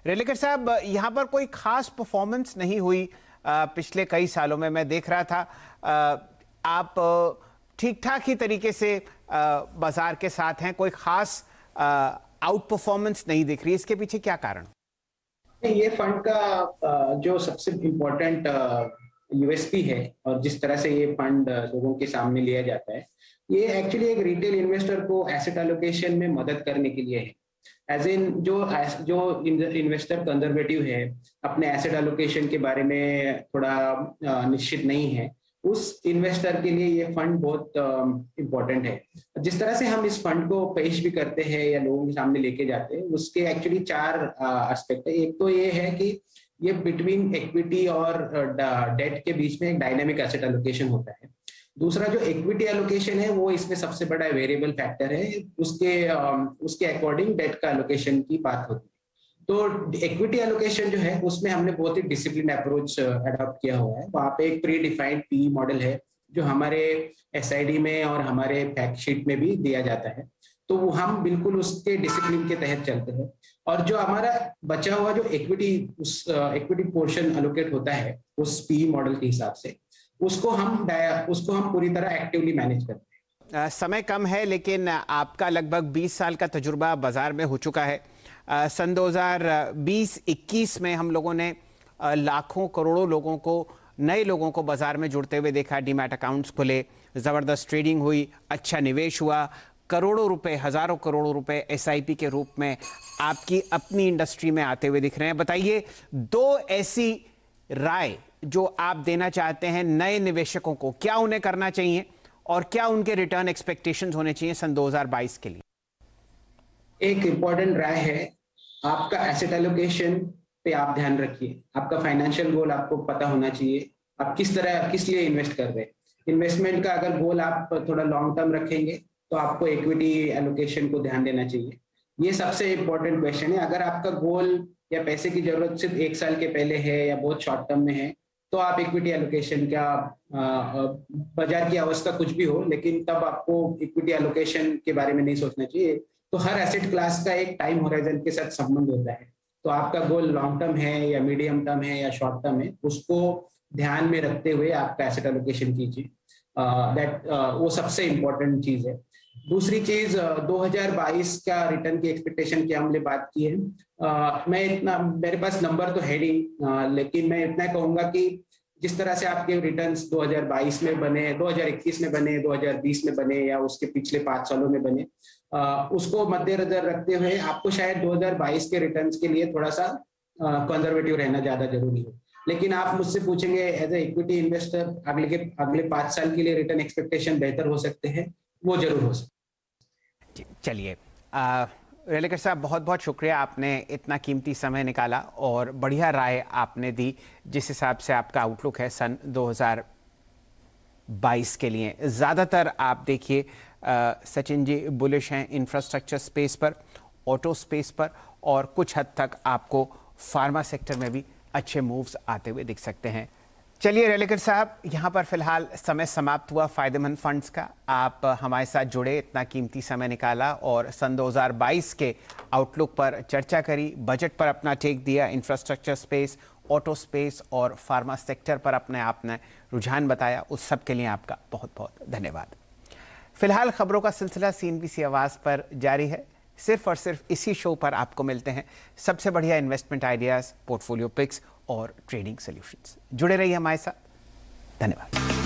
रेलेकर साहब, यहाँ पर कोई खास परफॉर्मेंस नहीं हुई पिछले कई सालों में। मैं देख रहा था आप ठीक ठाक ही तरीके से बाजार के साथ हैं, कोई खास आउट परफॉर्मेंस नहीं दिख रही। इसके पीछे क्या कारण? ये फंड का जो सबसे इम्पोर्टेंट यूएसपी है और जिस तरह से ये फंड लोगों के सामने लिया जाता है, ये एक्चुअली एक रिटेल इन्वेस्टर को एसेट एलोकेशन में मदद करने के लिए है। एज इन जो इन्वेस्टर कंजर्वेटिव है, अपने एसेट एलोकेशन के बारे में थोड़ा निश्चित नहीं है, उस इन्वेस्टर के लिए ये फंड बहुत इम्पोर्टेंट है। जिस तरह से हम इस फंड को पेश भी करते हैं या लोगों के सामने लेके जाते हैं, उसके एक्चुअली 4 एस्पेक्ट है। एक तो ये है कि ये बिटवीन इक्विटी और डेट के बीच में एक डायनेमिक एसेट एलोकेशन होता है। दूसरा जो इक्विटी एलोकेशन है वो इसमें सबसे बड़ा वेरिएबल फैक्टर है, उसके अकॉर्डिंग डेट का एलोकेशन की बात होती है। तो इक्विटी एलोकेशन जो है उसमें हमने बहुत ही डिसिप्लिन अप्रोच अडॉप्ट किया हुआ है। वहाँ पे एक प्री डिफाइंड पी मॉडल है जो हमारे एसआईडी में और हमारे फैक्ट शीट में भी दिया जाता है। तो वो हम बिल्कुल उसके डिसिप्लिन के तहत चलते हैं। और जो हमारा बचा हुआ जो इक्विटी पोर्शन एलोकेट होता है उस पी मॉडल के हिसाब से, उसको हम पूरी तरह एक्टिवली मैनेज करते हैं। समय कम है, लेकिन आपका लगभग 20 साल का तजुर्बा बाजार में हो चुका है। सन 2020-21 में हम लोगों ने लाखों करोड़ों लोगों को, नए लोगों को बाजार में जुड़ते हुए देखा। डीमैट अकाउंट्स खुले, ज़बरदस्त ट्रेडिंग हुई, अच्छा निवेश हुआ, करोड़ों रुपए, हजारों करोड़ों रुपए एसआईपी के रूप में आपकी अपनी इंडस्ट्री में आते हुए दिख रहे हैं। बताइए 2 ऐसी राय जो आप देना चाहते हैं नए निवेशकों को, क्या उन्हें करना चाहिए और क्या उनके रिटर्न एक्सपेक्टेशंस होने चाहिए सन 2022 के लिए? एक इम्पॉर्टेंट राय है, आपका एसेट एलोकेशन पे आप ध्यान रखिए। आपका फाइनेंशियल गोल आपको पता होना चाहिए, आप किस लिए इन्वेस्ट कर रहे हैं। इन्वेस्टमेंट का अगर गोल आप थोड़ा लॉन्ग टर्म रखेंगे तो आपको इक्विटी एलोकेशन को ध्यान देना चाहिए। ये सबसे इम्पोर्टेंट क्वेश्चन है। अगर आपका गोल या पैसे की जरूरत सिर्फ 1 साल के पहले है या बहुत शॉर्ट टर्म में है, तो आप इक्विटी एलोकेशन का बाजार की अवस्था कुछ भी हो, लेकिन तब आपको इक्विटी एलोकेशन के बारे में नहीं सोचना चाहिए। तो हर एसेट क्लास का एक टाइम होराइजन के साथ संबंध होता है। तो आपका गोल लॉन्ग टर्म है या मीडियम टर्म है या शॉर्ट टर्म है, उसको ध्यान में रखते हुए आपका एसेट एलोकेशन कीजिए। वो सबसे इम्पोर्टेंट चीज है। दूसरी चीज, 2022 का रिटर्न की एक्सपेक्टेशन की हमने बात की है। मेरे पास नंबर तो है नहीं, लेकिन मैं इतना कहूंगा कि जिस तरह से आपके रिटर्न्स 2022 में बने, 2021 में बने, 2020 में बने या उसके पिछले 5 सालों में बने, उसको मद्देनजर रखते हुए आपको शायद 2022 के रिटर्न्स के लिए थोड़ा सा कंजर्वेटिव रहना ज्यादा जरूरी है। लेकिन आप मुझसे पूछेंगे एज ए इक्विटी इन्वेस्टर अगले 5 साल के लिए रिटर्न एक्सपेक्टेशन बेहतर हो सकते हैं, वो जरूर हो सकते। चलिए, रेलेकर साहब, बहुत बहुत शुक्रिया, आपने इतना कीमती समय निकाला और बढ़िया राय आपने दी जिस हिसाब से आपका आउटलुक है सन 2022 के लिए। ज़्यादातर आप देखिए सचिन जी बुलिश हैं इंफ्रास्ट्रक्चर स्पेस पर, ऑटो स्पेस पर, और कुछ हद तक आपको फार्मा सेक्टर में भी अच्छे मूव्स आते हुए दिख सकते हैं। चलिए रेलेकर साहब, यहाँ पर फिलहाल समय समाप्त हुआ फ़ायदेमंद फंड्स का। आप हमारे साथ जुड़े, इतना कीमती समय निकाला और सन 2022 के आउटलुक पर चर्चा करी, बजट पर अपना टेक दिया, इंफ्रास्ट्रक्चर स्पेस, ऑटो स्पेस और फार्मा सेक्टर पर अपने आपने रुझान बताया। उस सब के लिए आपका बहुत बहुत धन्यवाद। फिलहाल खबरों का सिलसिला CNBC आवाज़ पर जारी है। सिर्फ और सिर्फ इसी शो पर आपको मिलते हैं सबसे बढ़िया इन्वेस्टमेंट आइडियाज़, पोर्टफोलियो पिक्स और ट्रेडिंग सॉल्यूशंस। जुड़े रहिए हमारे साथ। धन्यवाद।